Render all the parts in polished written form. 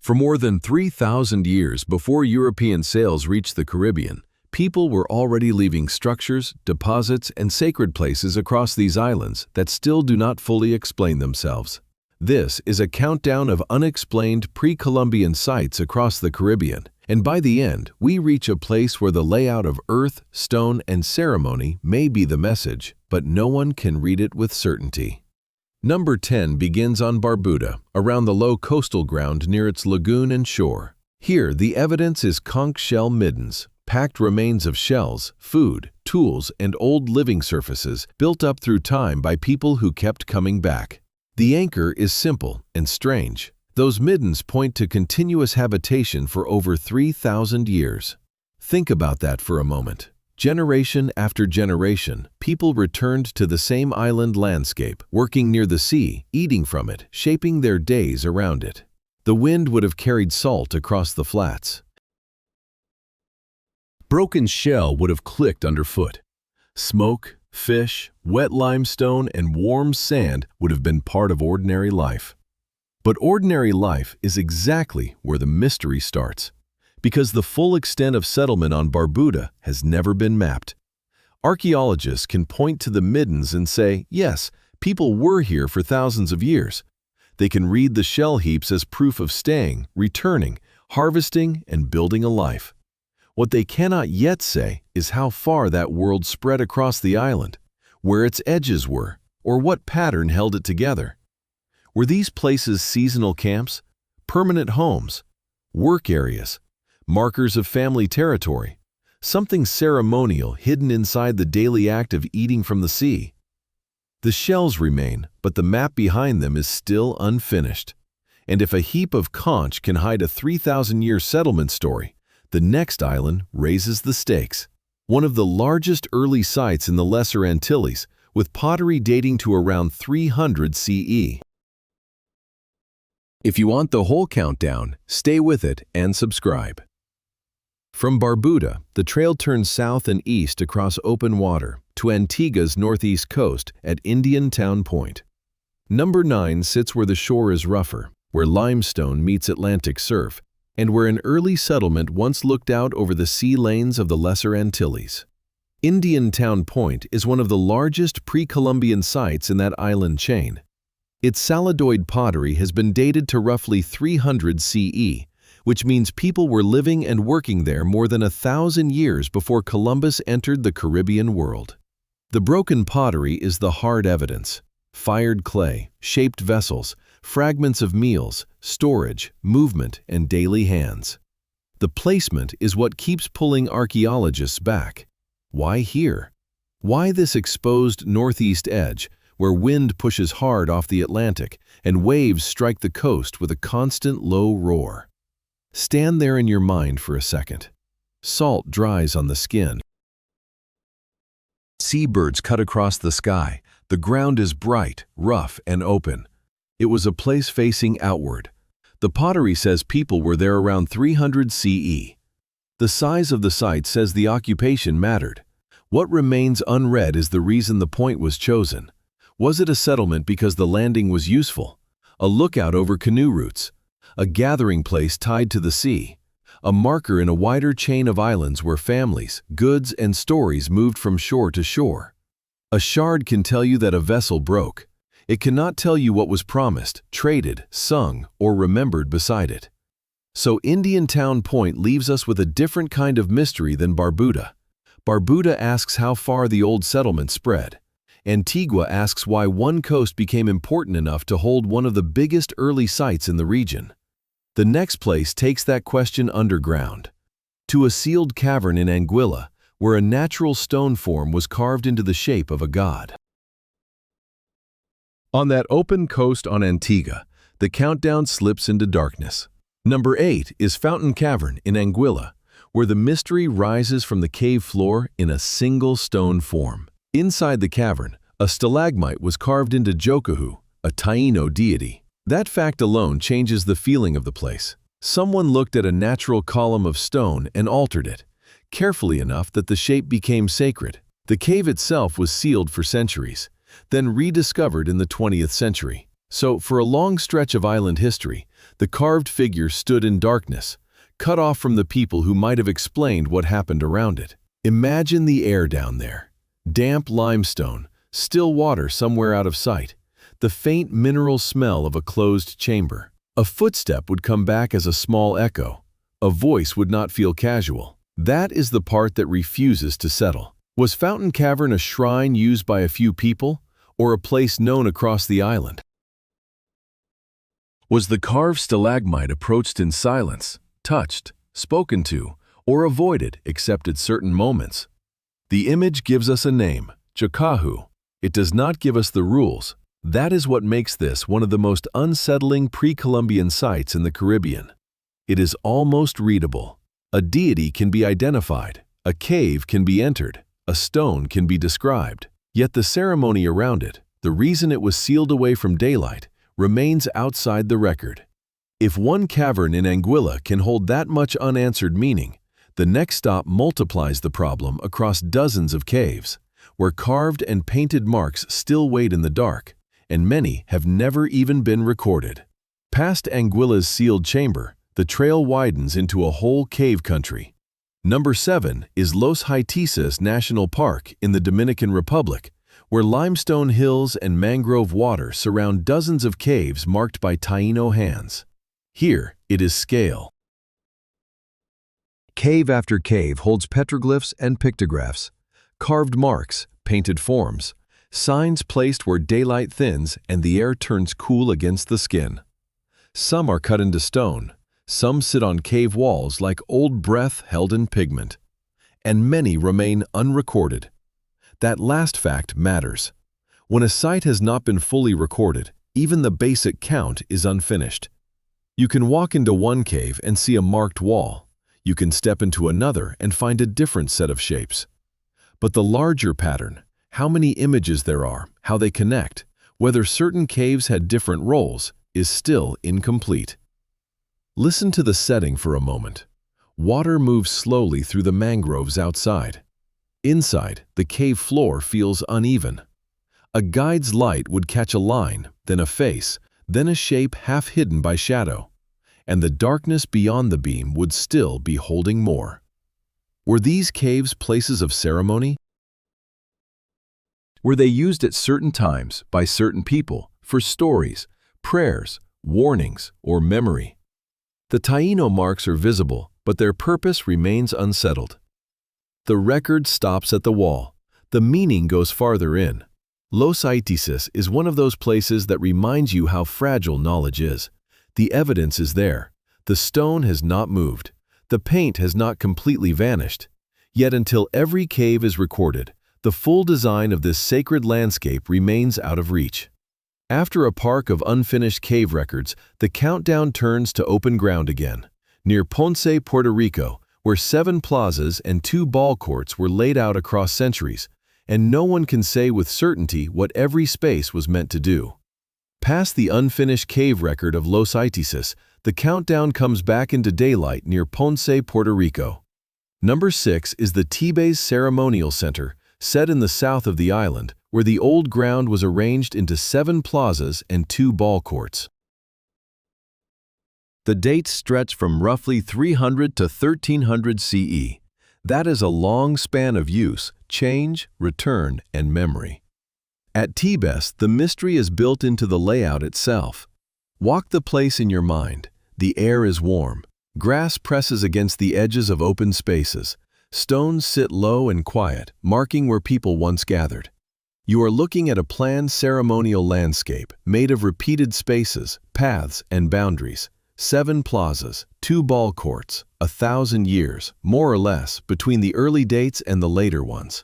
For more than 3,000 years before European sails reached the Caribbean, people were already leaving structures, deposits, and sacred places across these islands that still do not fully explain themselves. This is a countdown of unexplained pre-Columbian sites across the Caribbean, and by the end, we reach a place where the layout of earth, stone, and ceremony may be the message, but no one can read it with certainty. Number 10 begins on Barbuda, around the low coastal ground near its lagoon and shore. Here, the evidence is conch shell middens, packed remains of shells, food, tools, and old living surfaces built up through time by people who kept coming back. The anchor is simple and strange. Those middens point to continuous habitation for over 3,000 years. Think about that for a moment. Generation after generation, people returned to the same island landscape, working near the sea, eating from it, shaping their days around it. The wind would have carried salt across the flats. Broken shell would have clicked underfoot. Smoke, fish, wet limestone, and warm sand would have been part of ordinary life. But ordinary life is exactly where the mystery starts, because the full extent of settlement on Barbuda has never been mapped. Archaeologists can point to the middens and say, yes, people were here for thousands of years. They can read the shell heaps as proof of staying, returning, harvesting, and building a life. What they cannot yet say is how far that world spread across the island, where its edges were, or what pattern held it together. Were these places seasonal camps, permanent homes, work areas, markers of family territory, something ceremonial hidden inside the daily act of eating from the sea? The shells remain, but the map behind them is still unfinished. And if a heap of conch can hide a 3,000-year settlement story, the next island raises the stakes. One of the largest early sites in the Lesser Antilles, with pottery dating to around 300 CE. If you want the whole countdown, stay with it and subscribe. From Barbuda, the trail turns south and east across open water to Antigua's northeast coast at Indian Town Point. Number 9 sits where the shore is rougher, where limestone meets Atlantic surf, and where an early settlement once looked out over the sea lanes of the Lesser Antilles. Indian Town Point is one of the largest pre-Columbian sites in that island chain. Its saladoid pottery has been dated to roughly 300 CE, which means people were living and working there more than 1,000 years before Columbus entered the Caribbean world. The broken pottery is the hard evidence: fired clay, shaped vessels, fragments of meals, storage, movement, and daily hands. The placement is what keeps pulling archaeologists back. Why here? Why this exposed northeast edge, where wind pushes hard off the Atlantic and waves strike the coast with a constant low roar? Stand there in your mind for a second. Salt dries on the skin. Seabirds cut across the sky. The ground is bright, rough, and open. It was a place facing outward. The pottery says people were there around 300 CE. The size of the site says the occupation mattered. What remains unread is the reason the point was chosen. Was it a settlement because the landing was useful? A lookout over canoe routes? A gathering place tied to the sea? A marker in a wider chain of islands where families, goods, and stories moved from shore to shore? A shard can tell you that a vessel broke. It cannot tell you what was promised, traded, sung, or remembered beside it. So Indian Town Point leaves us with a different kind of mystery than Barbuda. Barbuda asks how far the old settlement spread. Antigua asks why one coast became important enough to hold one of the biggest early sites in the region. The next place takes that question underground, to a sealed cavern in Anguilla, where a natural stone form was carved into the shape of a god. On that open coast on Antigua, the countdown slips into darkness. Number 8 is Fountain Cavern in Anguilla, where the mystery rises from the cave floor in a single stone form. Inside the cavern, a stalagmite was carved into Jocahu, a Taino deity. That fact alone changes the feeling of the place. Someone looked at a natural column of stone and altered it, carefully enough that the shape became sacred. The cave itself was sealed for centuries, then rediscovered in the 20th century. So, for a long stretch of island history, The carved figure stood in darkness, cut off from the people who might have explained what happened around it. Imagine the air down there. Damp limestone, still water somewhere out of sight, the faint mineral smell of a closed chamber. A footstep would come back as a small echo. A voice would not feel casual. That is the part that refuses to settle. Was Fountain Cavern a shrine used by a few people, or a place known across the island? Was the carved stalagmite approached in silence, touched, spoken to, or avoided except at certain moments? The image gives us a name, Jocahu. It does not give us the rules. That is what makes this one of the most unsettling pre-Columbian sites in the Caribbean. It is almost readable. A deity can be identified, a cave can be entered, a stone can be described. Yet the ceremony around it, the reason it was sealed away from daylight, remains outside the record. If one cavern in Anguilla can hold that much unanswered meaning, the next stop multiplies the problem across dozens of caves, where carved and painted marks still wait in the dark, and many have never even been recorded. Past Anguilla's sealed chamber, the trail widens into a whole cave country. Number 7 is Los Haitises National Park in the Dominican Republic, where limestone hills and mangrove water surround dozens of caves marked by Taino hands. Here, it is scale. Cave after cave holds petroglyphs and pictographs, carved marks, painted forms, signs placed where daylight thins and the air turns cool against the skin. Some are cut into stone, some sit on cave walls like old breath held in pigment, and many remain unrecorded. That last fact matters. When a site has not been fully recorded, even the basic count is unfinished. You can walk into one cave and see a marked wall. You can step into another and find a different set of shapes. But the larger pattern, how many images there are, how they connect, whether certain caves had different roles, is still incomplete. Listen to the setting for a moment. Water moves slowly through the mangroves outside. Inside, the cave floor feels uneven. A guide's light would catch a line, then a face, then a shape half hidden by shadow, and the darkness beyond the beam would still be holding more. Were these caves places of ceremony? Were they used at certain times by certain people for stories, prayers, warnings, or memory? The Taino marks are visible, but their purpose remains unsettled. The record stops at the wall. The meaning goes farther in. Los Haitises is one of those places that reminds you how fragile knowledge is. The evidence is there. The stone has not moved. The paint has not completely vanished. Yet until every cave is recorded, the full design of this sacred landscape remains out of reach. After a park of unfinished cave records, the countdown turns to open ground again. Near Ponce, Puerto Rico, where 7 plazas and 2 ball courts were laid out across centuries, and no one can say with certainty what every space was meant to do. Past the unfinished cave record of Los Haitises, the countdown comes back into daylight near Ponce, Puerto Rico. Number 6 is the Tibes Ceremonial Center, set in the south of the island, where the old ground was arranged into 7 plazas and 2 ball courts. The dates stretch from roughly 300 to 1300 CE. That is a long span of use, change, return, and memory. At Tibes, the mystery is built into the layout itself. Walk the place in your mind. The air is warm. Grass presses against the edges of open spaces. Stones sit low and quiet, marking where people once gathered. You are looking at a planned ceremonial landscape made of repeated spaces, paths, and boundaries. 7 plazas, 2 ball courts, 1,000 years, more or less, between the early dates and the later ones.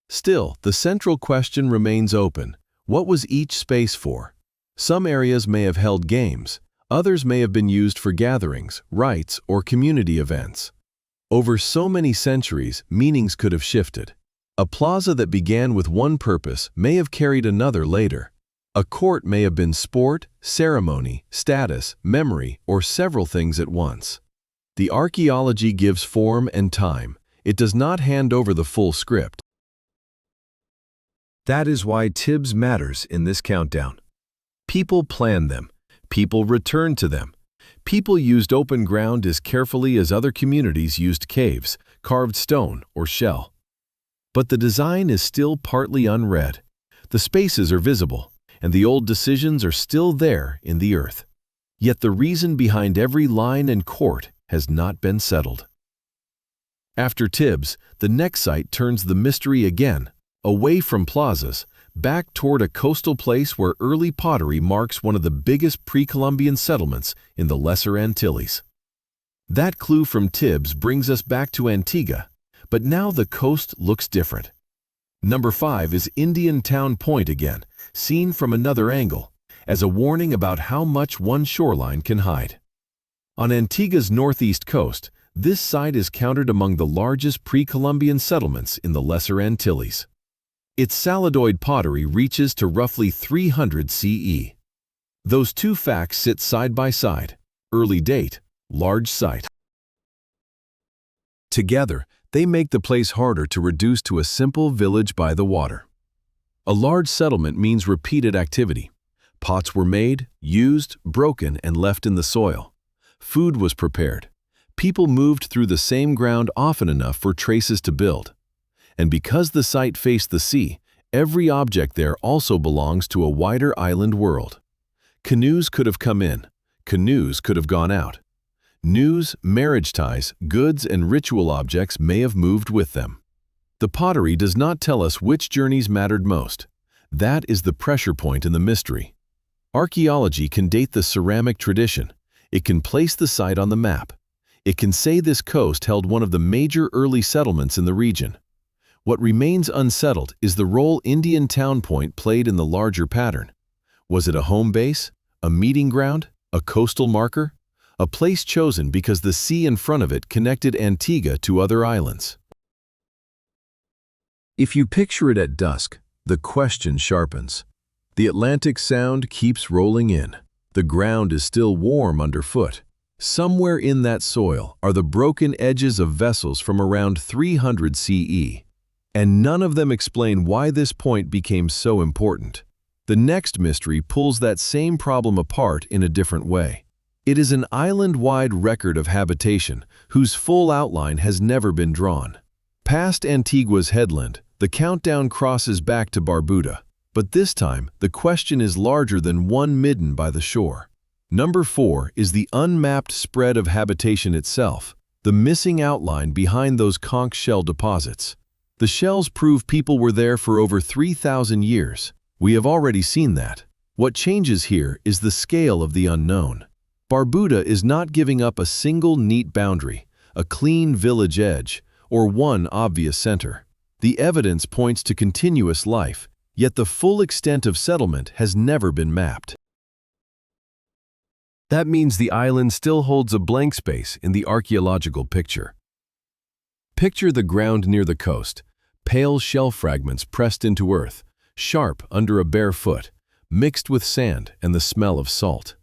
Still, the central question remains open. What was each space for? Some areas may have held games. Others may have been used for gatherings, rites, or community events. Over so many centuries, meanings could have shifted. A plaza that began with one purpose may have carried another later. A court may have been sport, ceremony, status, memory, or several things at once. The archaeology gives form and time. It does not hand over the full script. That is why Tibes matters in this countdown. People plan them. People return to them. People used open ground as carefully as other communities used caves, carved stone, or shell. But the design is still partly unread. The spaces are visible, and the old decisions are still there in the earth. Yet the reason behind every line and court has not been settled. After Tibes, the next site turns the mystery again, away from plazas, back toward a coastal place where early pottery marks one of the biggest pre-Columbian settlements in the Lesser Antilles. That clue from Tibes brings us back to Antigua, but now the coast looks different. Number 5 is Indian Town Point again, seen from another angle, as a warning about how much one shoreline can hide. On Antigua's northeast coast, this site is counted among the largest pre-Columbian settlements in the Lesser Antilles. Its saladoid pottery reaches to roughly 300 CE. Those two facts sit side by side: early date, large site. Together, they make the place harder to reduce to a simple village by the water. A large settlement means repeated activity. Pots were made, used, broken, and left in the soil. Food was prepared. People moved through the same ground often enough for traces to build. And because the site faced the sea, every object there also belongs to a wider island world. Canoes could have come in. Canoes could have gone out. News, marriage ties, goods, and ritual objects may have moved with them. The pottery does not tell us which journeys mattered most. That is the pressure point in the mystery. Archaeology can date the ceramic tradition. It can place the site on the map. It can say this coast held one of the major early settlements in the region. What remains unsettled is the role Indian Town Point played in the larger pattern. Was it a home base, a meeting ground, a coastal marker? A place chosen because the sea in front of it connected Antigua to other islands. If you picture it at dusk, the question sharpens. The Atlantic Sound keeps rolling in. The ground is still warm underfoot. Somewhere in that soil are the broken edges of vessels from around 300 CE. And none of them explain why this point became so important. The next mystery pulls that same problem apart in a different way. It is an island-wide record of habitation whose full outline has never been drawn. Past Antigua's headland, the countdown crosses back to Barbuda, but this time the question is larger than one midden by the shore. Number 4 is the unmapped spread of habitation itself, the missing outline behind those conch shell deposits. The shells prove people were there for over 3,000 years. We have already seen that. What changes here is the scale of the unknown. Barbuda is not giving up a single neat boundary, a clean village edge, or one obvious center. The evidence points to continuous life, yet the full extent of settlement has never been mapped. That means the island still holds a blank space in the archaeological picture. Picture the ground near the coast, pale shell fragments pressed into earth, sharp under a bare foot, mixed with sand and the smell of salt.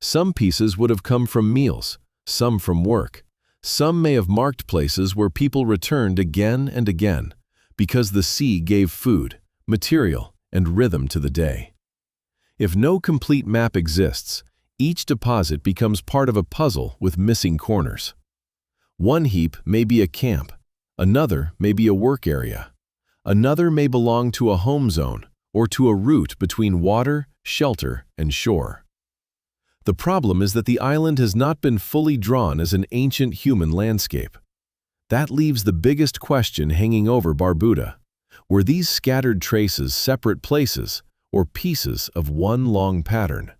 Some pieces would have come from meals, some from work. Some may have marked places where people returned again and again, because the sea gave food, material, and rhythm to the day. If no complete map exists, each deposit becomes part of a puzzle with missing corners. One heap may be a camp, another may be a work area, another may belong to a home zone or to a route between water, shelter, and shore. The problem is that the island has not been fully drawn as an ancient human landscape. That leaves the biggest question hanging over Barbuda. Were these scattered traces separate places or pieces of one long pattern?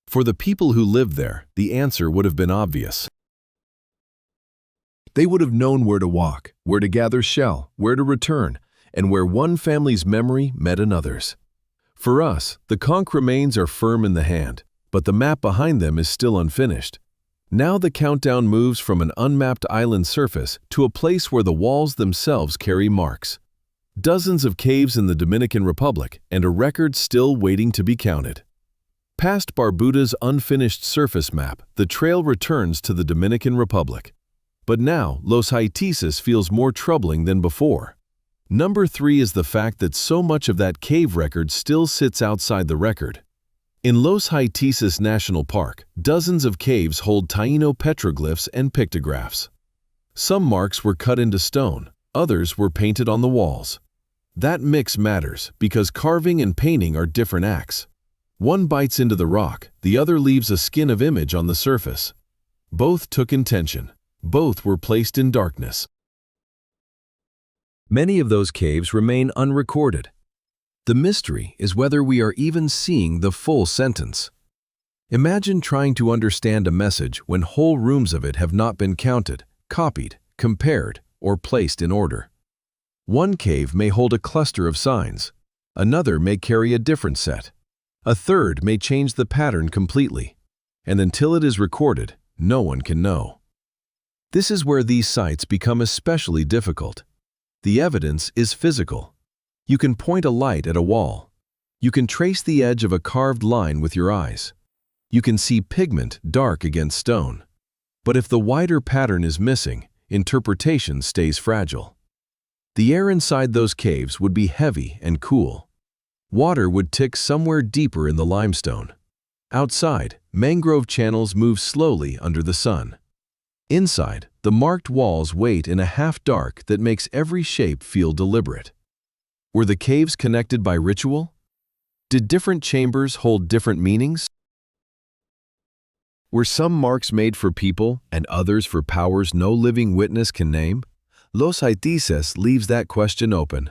For the people who lived there, the answer would have been obvious. They would have known where to walk, where to gather shell, where to return, and where one family's memory met another's. For us, the conch remains are firm in the hand, but the map behind them is still unfinished. Now the countdown moves from an unmapped island surface to a place where the walls themselves carry marks. Dozens of caves in the Dominican Republic and a record still waiting to be counted. Past Barbuda's unfinished surface map, the trail returns to the Dominican Republic. But now, Los Haitises feels more troubling than before. Number 3 is the fact that so much of that cave record still sits outside the record. In Los Haitises National Park, dozens of caves hold Taino petroglyphs and pictographs. Some marks were cut into stone, others were painted on the walls. That mix matters because carving and painting are different acts. One bites into the rock, the other leaves a skin of image on the surface. Both took intention. Both were placed in darkness. Many of those caves remain unrecorded. The mystery is whether we are even seeing the full sentence. Imagine trying to understand a message when whole rooms of it have not been counted, copied, compared, or placed in order. One cave may hold a cluster of signs. Another may carry a different set. A third may change the pattern completely. And until it is recorded, no one can know. This is where these sites become especially difficult. The evidence is physical. You can point a light at a wall. You can trace the edge of a carved line with your eyes. You can see pigment dark against stone. But if the wider pattern is missing, interpretation stays fragile. The air inside those caves would be heavy and cool. Water would tick somewhere deeper in the limestone. Outside, mangrove channels move slowly under the sun. Inside, the marked walls wait in a half-dark that makes every shape feel deliberate. Were the caves connected by ritual? Did different chambers hold different meanings? Were some marks made for people and others for powers no living witness can name? Los Haitises leaves that question open.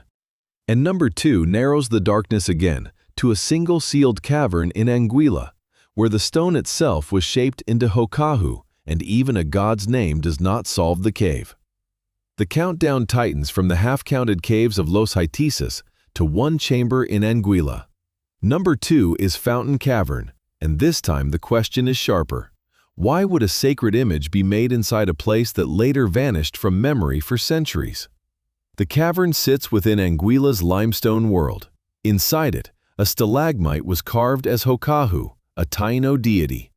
And number 2 narrows the darkness again to a single sealed cavern in Anguilla, where the stone itself was shaped into Jocahu, and even a god's name does not solve the cave. The countdown tightens from the half-counted caves of Los Haitises to one chamber in Anguilla. Number 2 is Fountain Cavern, and this time the question is sharper. Why would a sacred image be made inside a place that later vanished from memory for centuries? The cavern sits within Anguilla's limestone world. Inside it, a stalagmite was carved as Jocahu, a Taino deity.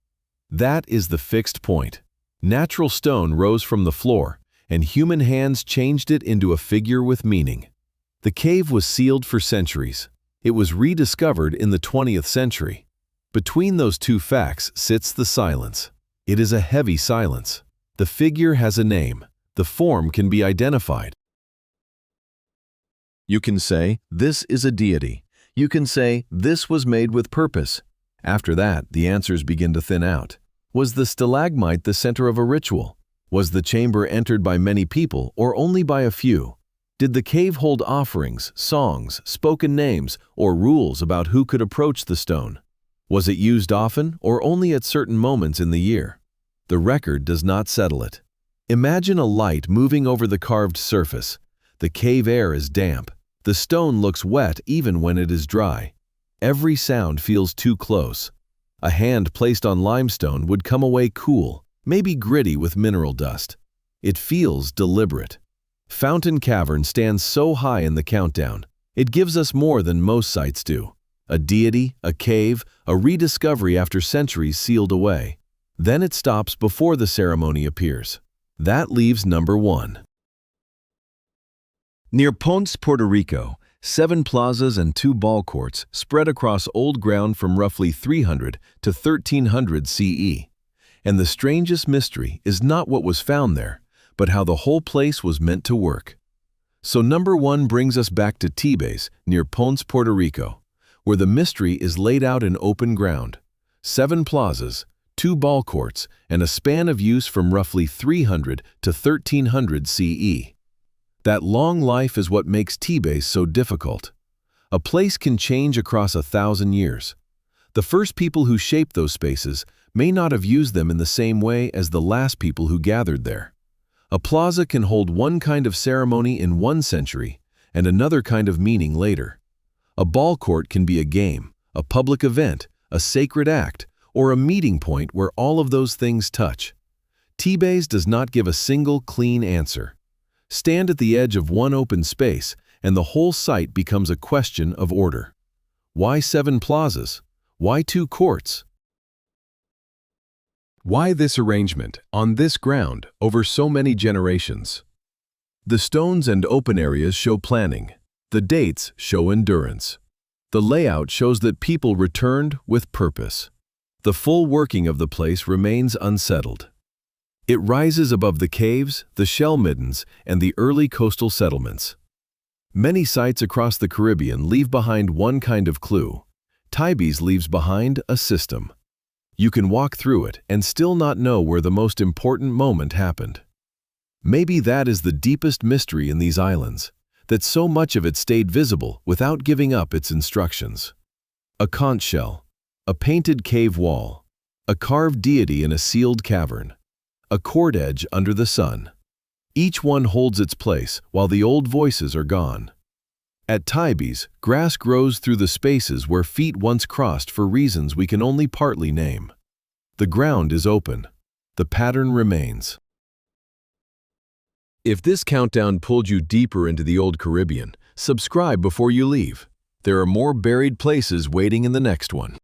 That is the fixed point. Natural stone rose from the floor, and human hands changed it into a figure with meaning. The cave was sealed for centuries. It was rediscovered in the 20th century. Between those two facts sits the silence. It is a heavy silence. The figure has a name. The form can be identified. You can say, this is a deity. You can say, this was made with purpose. After that, the answers begin to thin out. Was the stalagmite the center of a ritual? Was the chamber entered by many people or only by a few? Did the cave hold offerings, songs, spoken names, or rules about who could approach the stone? Was it used often or only at certain moments in the year? The record does not settle it. Imagine a light moving over the carved surface. The cave air is damp. The stone looks wet even when it is dry. Every sound feels too close. A hand placed on limestone would come away cool, maybe gritty with mineral dust. It feels deliberate. Fountain Cavern stands so high in the countdown. It gives us more than most sites do. A deity, a cave, a rediscovery after centuries sealed away. Then it stops before the ceremony appears. That leaves number 1. Near Ponce, Puerto Rico, 7 plazas and 2 ball courts spread across old ground from roughly 300 to 1300 CE. And the strangest mystery is not what was found there, but how the whole place was meant to work. So number 1 brings us back to Tibes, near Ponce, Puerto Rico, where the mystery is laid out in open ground. 7 plazas, 2 ball courts, and a span of use from roughly 300 to 1300 CE. That long life is what makes Tibes so difficult. A place can change across 1,000 years. The first people who shaped those spaces may not have used them in the same way as the last people who gathered there. A plaza can hold one kind of ceremony in one century and another kind of meaning later. A ball court can be a game, a public event, a sacred act, or a meeting point where all of those things touch. Tibes does not give a single clean answer. Stand at the edge of one open space, and the whole site becomes a question of order. Why 7 plazas? Why 2 courts? Why this arrangement, on this ground, over so many generations? The stones and open areas show planning. The dates show endurance. The layout shows that people returned with purpose. The full working of the place remains unsettled. It rises above the caves, the shell middens, and the early coastal settlements. Many sites across the Caribbean leave behind one kind of clue. Tibes leaves behind a system. You can walk through it and still not know where the most important moment happened. Maybe that is the deepest mystery in these islands, that so much of it stayed visible without giving up its instructions. A conch shell, a painted cave wall, a carved deity in a sealed cavern, a cord edge under the sun. Each one holds its place while the old voices are gone. At Tibes, grass grows through the spaces where feet once crossed for reasons we can only partly name. The ground is open. The pattern remains. If this countdown pulled you deeper into the old Caribbean, subscribe before you leave. There are more buried places waiting in the next one.